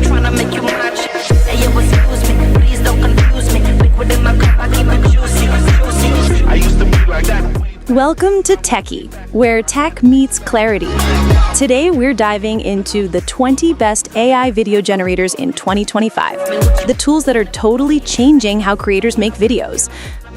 tryna make you match. Hey, yo, excuse me, please don't confuse me. Liquid in my cup, I keep it juicy, juicy. I used to be like that. Welcome to TECHi, where tech meets clarity. Today, we're diving into the 20 best AI video generators in 2025. The tools that are totally changing how creators make videos.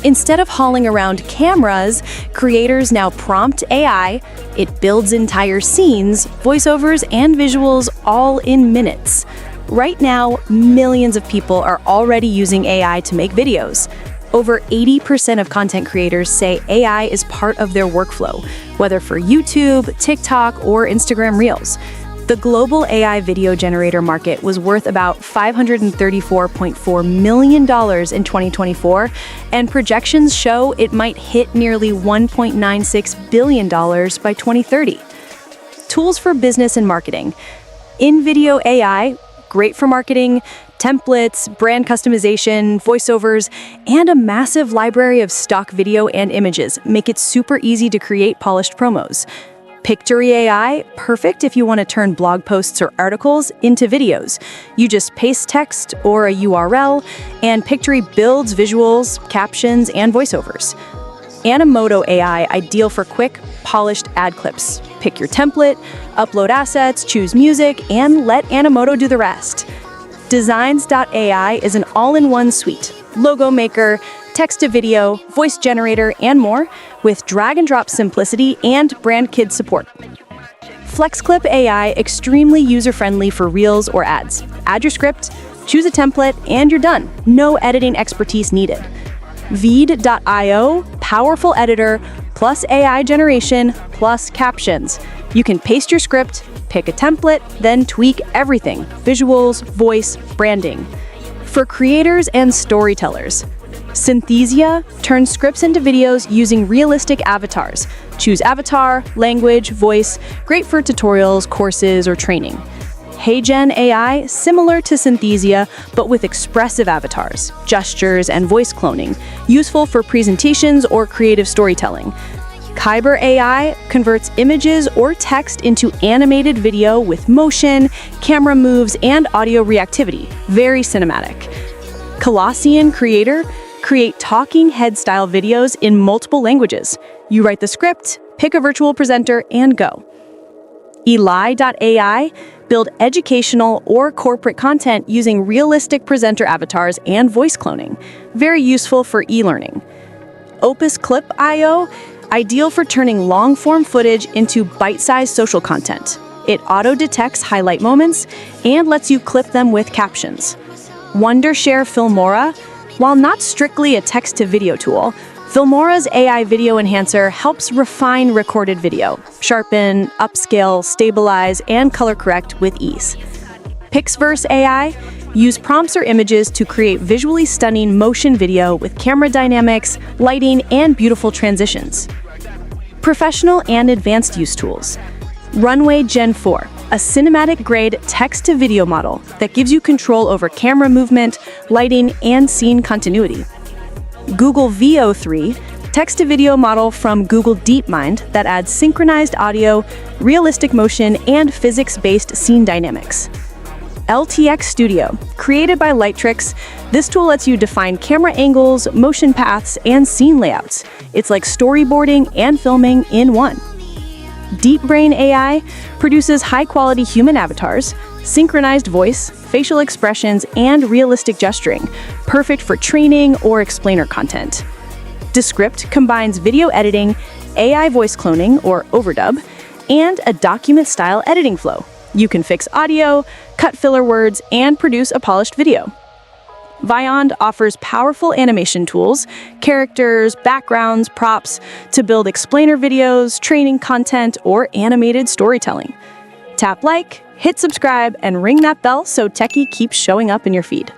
Instead of hauling around cameras, creators now prompt AI. It builds entire scenes, voiceovers, and visuals all in minutes. Right now, millions of people are already using AI to make videos. Over 80% of content creators say AI is part of their workflow, whether for YouTube, TikTok, or Instagram Reels. The global AI video generator market was worth about $534.4 million in 2024, and projections show it might hit nearly $1.96 billion by 2030. Tools for business and marketing. InVideo AI, great for marketing, templates, brand customization, voiceovers, and a massive library of stock video and images make it super easy to create polished promos. Pictory AI, perfect if you want to turn blog posts or articles into videos. You just paste text or a URL, and Pictory builds visuals, captions, and voiceovers. Animoto AI, ideal for quick, polished ad clips. Pick your template, upload assets, choose music, and let Animoto do the rest. Designs.ai is an all-in-one suite. Logo maker, text-to-video, voice generator, and more, with drag-and-drop simplicity and brand kid support. FlexClip AI, extremely user-friendly for reels or ads. Add your script, choose a template, and you're done. No editing expertise needed. Vyond.io, powerful editor, plus AI generation, plus captions. You can paste your script, pick a template, then tweak everything: visuals, voice, branding. For creators and storytellers, Synthesia turns scripts into videos using realistic avatars. Choose avatar, language, voice, great for tutorials, courses, or training. HeyGen AI, similar to Synthesia, but with expressive avatars, gestures, and voice cloning, useful for presentations or creative storytelling. Kaiber AI converts images or text into animated video with motion, camera moves, and audio reactivity. Very cinematic. Colossyan Creator create talking head-style videos in multiple languages. You write the script, pick a virtual presenter, and go. Eli.ai build educational or corporate content using realistic presenter avatars and voice cloning. Very useful for e-learning. OpusClip.io, ideal for turning long-form footage into bite-sized social content. It auto-detects highlight moments and lets you clip them with captions. Wondershare Filmora, while not strictly a text-to-video tool, Filmora's AI video enhancer helps refine recorded video, sharpen, upscale, stabilize, and color correct with ease. PixVerse AI, use prompts or images to create visually stunning motion video with camera dynamics, lighting, and beautiful transitions. Professional and advanced use tools. Runway Gen 4, a cinematic-grade text-to-video model that gives you control over camera movement, lighting, and scene continuity. Google Veo 3, text-to-video model from Google DeepMind that adds synchronized audio, realistic motion, and physics-based scene dynamics. LTX Studio, created by Lightricks, this tool lets you define camera angles, motion paths, and scene layouts. It's like storyboarding and filming in one. DeepBrain AI produces high-quality human avatars, synchronized voice, facial expressions, and realistic gesturing, perfect for training or explainer content. Descript combines video editing, AI voice cloning, or overdub, and a document-style editing flow. You can fix audio, cut filler words, and produce a polished video. Vyond offers powerful animation tools, characters, backgrounds, props to build explainer videos, training content, or animated storytelling. Tap like, hit subscribe, and ring that bell so TECHi keeps showing up in your feed.